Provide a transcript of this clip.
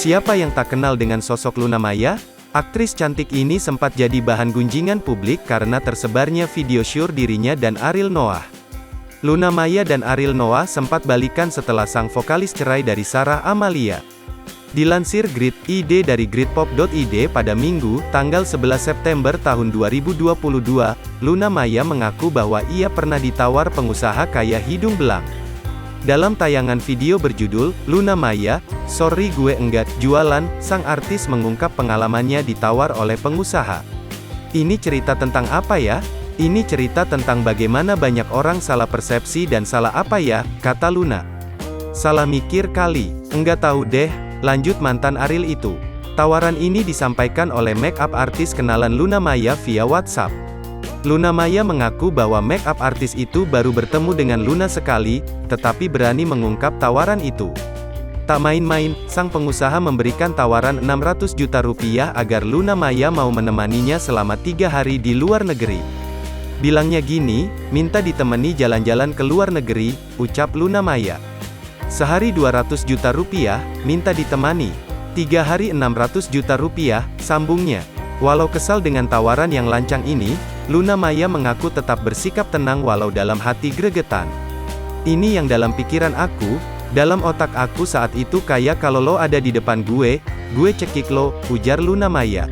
Siapa yang tak kenal dengan sosok Luna Maya? Aktris cantik ini sempat jadi bahan gunjingan publik karena tersebarnya video syur dirinya dan Ariel Noah. Luna Maya dan Ariel Noah sempat balikan setelah sang vokalis cerai dari Sarah Amalia. Dilansir Grid.id dari gridpop.id pada Minggu, tanggal 11 September tahun 2022, Luna Maya mengaku bahwa ia pernah ditawar pengusaha kaya hidung belang. Dalam tayangan video berjudul, Luna Maya, Sorry Gue Enggak Jualan, sang artis mengungkap pengalamannya ditawar oleh pengusaha. Ini cerita tentang apa ya? Ini cerita tentang bagaimana banyak orang salah persepsi dan salah apa ya, kata Luna. Salah mikir kali, enggak tahu deh, lanjut mantan Ariel itu. Tawaran ini disampaikan oleh make up artis kenalan Luna Maya via WhatsApp. Luna Maya mengaku bahwa make up artis itu baru bertemu dengan Luna sekali, tetapi berani mengungkap tawaran itu. Tak main-main, sang pengusaha memberikan tawaran 600 juta rupiah agar Luna Maya mau menemaninya selama 3 hari di luar negeri. Bilangnya gini, minta ditemani jalan-jalan ke luar negeri, ucap Luna Maya. Sehari 200 juta rupiah, minta ditemani. 3 hari 600 juta rupiah, sambungnya. Walau kesal dengan tawaran yang lancang ini, Luna Maya mengaku tetap bersikap tenang walau dalam hati gregetan. Ini yang dalam pikiran aku, dalam otak aku saat itu kayak kalau lo ada di depan gue cekik lo, ujar Luna Maya.